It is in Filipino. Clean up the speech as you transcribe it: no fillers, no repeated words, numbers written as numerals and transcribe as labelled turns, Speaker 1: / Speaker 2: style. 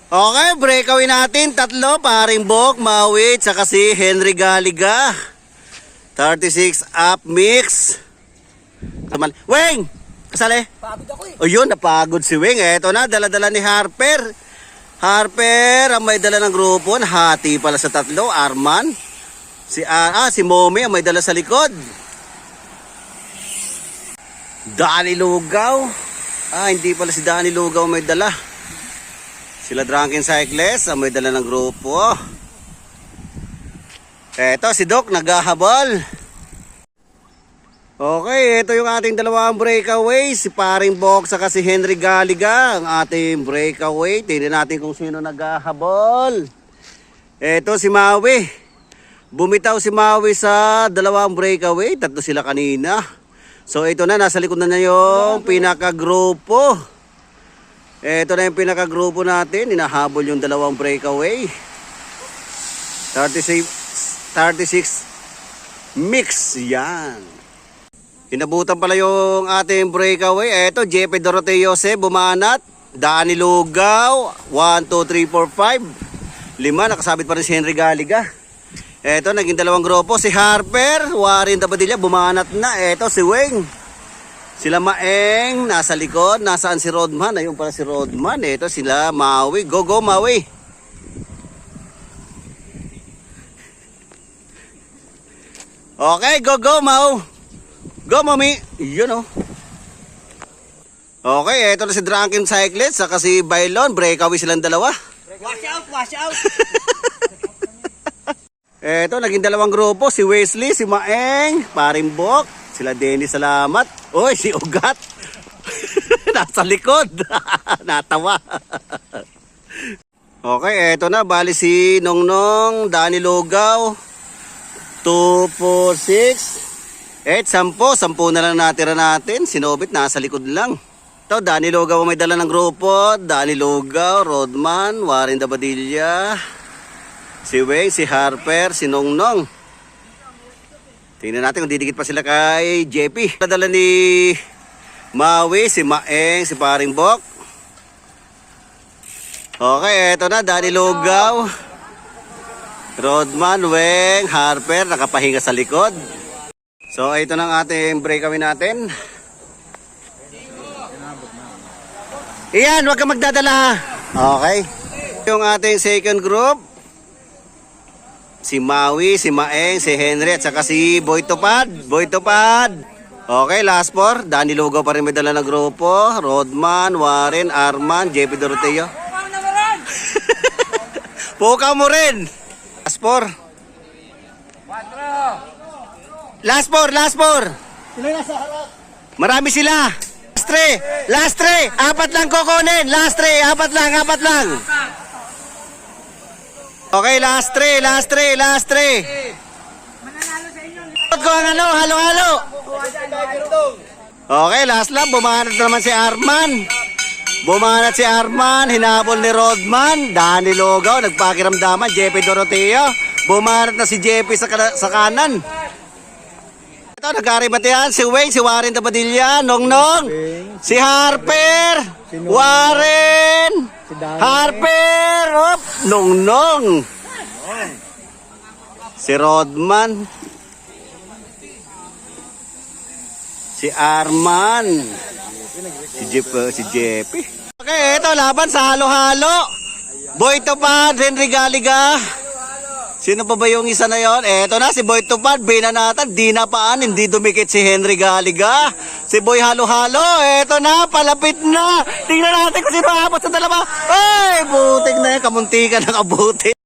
Speaker 1: Okay, breakaway natin. Tatlo, paring Bok, Maui, tsaka si Henry Galiga. 36 up mix. Weng! Kasali?
Speaker 2: Pagod ako eh.
Speaker 1: O yun, napagod si Weng. Eto na, dala-dala ni Harper. Harper, ang may dala ng grupo. Hati pala sa tatlo. Arman. Si Momi, ang may dala sa likod. Danny Lugaw. Hindi pala si Danny Lugaw may dala. Sila Drunken Cyclist, ang may dala ng grupo. Eto, si Doc, naghahabol. Okay, ito yung ating dalawang breakaway. Si paring Bok saka si Henry Galiga, ang ating breakaway. Tingnan natin kung sino naghahabol. Eto si Maui. Bumitaw si Maui sa dalawang breakaway. Tatlo sila kanina. So ito na, nasa likod na yung pinakagrupo. Ito na yung pinakagrupo natin. Hinahabol yung dalawang breakaway. 36 mix. Yan. Inabutan pala yung ating breakaway. Ito, JP Doroteo Jose, bumanat. Danny Lugaw. 1, 2, 3, 4, 5. 5, nakasabit pa rin si Henry Galiga. Ito, naging dalawang grupo. Si Harper, Warren Tabadilla, bumanat na. Ito, si Weng. Sila Maeng, nasa likod. Nasaan si Rodman? Ayun pala si Rodman. Ito sila Maui. Go, go, Maui. Okay, go, go, Mau. Go, Mami. Yun, oh. Okay, ito na si Drunken Cyclist. Saka si Bailon. Breakaway silang dalawa.
Speaker 2: Wash out, wash out.
Speaker 1: Ito, naging dalawang grupo. Si Wesley, si Maeng, paring Bok. Sila Dennis, salamat. Oy, si Ugat. Nasa likod. Natawa. Okay, eto na. Bali si Nongnong, Danny Lugaw. 2, 4, 6. 8, 10. 10 na lang natira natin. Sinobit, nasa likod lang. Ito, Danny Lugaw may dala ng grupo. Danny Lugaw, Rodman, Warren Dabadilla. Si Weng, si Harper, si Nongnong. Tingnan natin kung didikit pa sila kay JP. Nadala ni Maui, si Maeng, si paring Bok. Okay, eto na. Danny Lugaw, Rodman, Weng, Harper, nakapahinga sa likod. So, ito na ang ating breakaway natin. Iyan, huwag kang magdadala. Okay. Yung ating second group. Si Maui, si Maeng, si Henry, at saka si Boy Tupad. Boy Tupad. Okay, last four. Danny Lugaw pa rin may dala ng grupo. Rodman, Warren, Arman, JP Doroteo. Pukaw mo rin. Last four. Last four, last four. Marami sila. Last three. Last three. Apat lang kukunin. Last three. Apat lang, apat lang. Okay, last three, last three, last three.
Speaker 2: Mananalo sa inyo.
Speaker 1: Ko ang ano, halo-halo. Okay, last lap. Bumanat naman si Arman. Bumanat si Arman. Hinabol ni Rodman. Danny Lugaw, nagpakiramdaman. JP Doroteo. Bumanat na si JP sa kanan. Ito, nagkaribatehan. Si Weng, si Warren Tabadilla. Nongnong. Si Harper. Warren. Harper, op, Nongnong. Si Rodman. Si Arman. Si JP. Okay, ito laban sa halo-halo. Boy Tupad, Henry Galiga. Sino pa ba yung isa na yon? Eto na si Boy Tupad, binanatan, di napaan, hindi dumikit si Henry Galiga. Si Boy halo-halo, eto na, palapit na. Tingnan natin kung sino aabot sa dalawa. Ay, butik na yan, kamuntikan ng abutin.